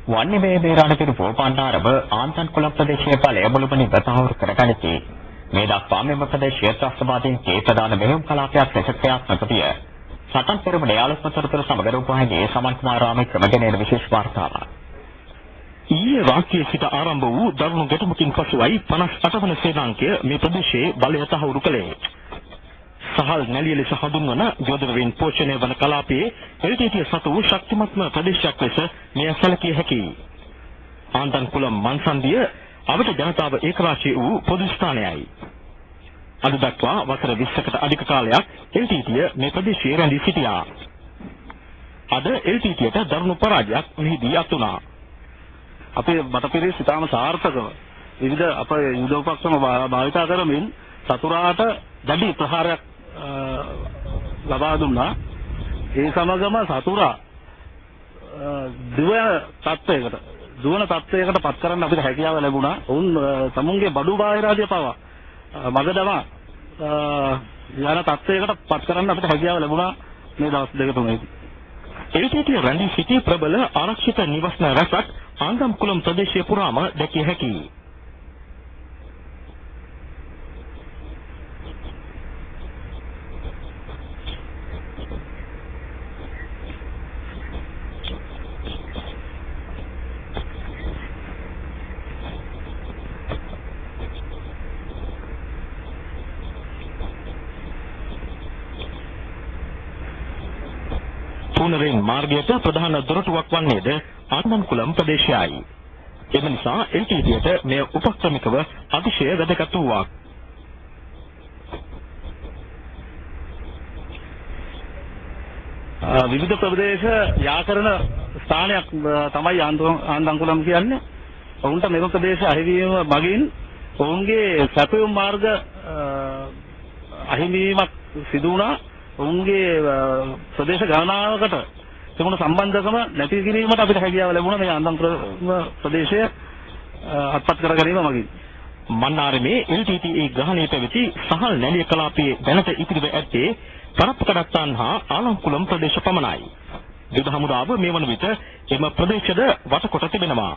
වන්නේ මේ රණපිරු පොල්පණ්ඩාරම ආන්තන්කුලම් ප්‍රදේශයේ ඵලය මුළුමනින් තහවුරු කරගනිති. මේ දක්වා මෙම ප්‍රදේශයේ ත්‍රස්තවාදීන් ප්‍රධාන මෙහෙයුම් කලාපයක් ලෙස ක්‍රියාත්මක විය. සටන් පෙරමුණේ ආලෝකතරතුර සමග රූපවාහිනියේ සමන් කුමාර රාමේ ක්‍රමගෙනේන විශේෂ වාර්තාවක්. ඊයේ රාත්‍රියේ සිට ආරම්භ වූ දරුණු ගැටුමකින් පසුවයි 58 වන සේනාංකය මේ ප්‍රදේශයේ බලය තහවුරු කළේ. සහල් නැලිය ලෙස හඳුන්වන යෝධවීන් පෝෂණය වන කලාපයේ LTT සතු ශක්තිමත්ම ප්‍රදේශයක් ලෙස මෙය සැලකිය හැකියි. ආන්තන්කුලම් මන්සන්දිය අවට ජනතාව ඒකරාශී වූ පොදු ස්ථානයයි. අද දක්වා වසර 20කට අධික කාලයක් LTT මේ ප්‍රදේශයේ රැඳී සිටියා. අද LTTට දරුණු පරාජයක් මෙහිදී අත් වුණා. අපේ බටපිරේ සිතාම සාර්ථකව විවිධ අපේ යුදෝපක්ෂම භාවිතා කරමින් සතුරාට දැඩි ප්‍රහාරයක් ලබා දුන්නා. ඒ සමගම සතුරා දුවන තත්ත්වයකට පත් කරන්න අපිට හැකියාව ලැබුණා. ඔවුන් තමුන්ගේ බඩු බාහිරාදිය පවා මගදමා යන තත්ත්වයකට පත් කරන්න අපිට හැකියාව ලැබුණා මේ දවස් දෙක තුනේදී. LTT රැඳී සිටි ප්‍රබල ආරක්ෂිත නිවස්න රැසක් ආන්දම්කුලම් ප්‍රදේශය පුරාම දැකිය හැකියි. පුනරෙන් මාර්ගයට ප්‍රධාන දොරටුවක් වන්නේද ආන්දම්කුලම් ප්‍රදේශයයි. එම නිසා LTTට මෙය උපක්‍රමිකව අතිශය වැදගත් වූවක්. විවිධ ප්‍රදේශ යා කරන ස්ථානයක් තමයි ආන්දම්කුලම් කියන්නේ. ඔවුන්ට මෙම ප්‍රදේශ අහිමිවීම මගින් ඔවුන්ගේ සැපයුම් මාර්ග අහිමිවීමක් සිදු වුණා. ඔවුන්ගේ ප්‍රදේශ ගණනාවකට තිබුණු සම්බන්ධකම නැති කිරීමට අපිට හැකියාව ලැබුණා මේ ආන්දම්කුලම් ප්‍රදේශය අත්පත් කර ගැනීම මගින්. මන්නාරමේ LTTE ග්‍රහණය පැවති සහල් නැලිය කලාපයේ දැනට ඉතිරිව ඇත්තේ කරප්පකඩත්තාන් හා ආලම්කුලම් ප්‍රදේශ පමණයි. යුද හමුදාව මේ වන විට එම ප්‍රදේශද වටකොට තිබෙනවා.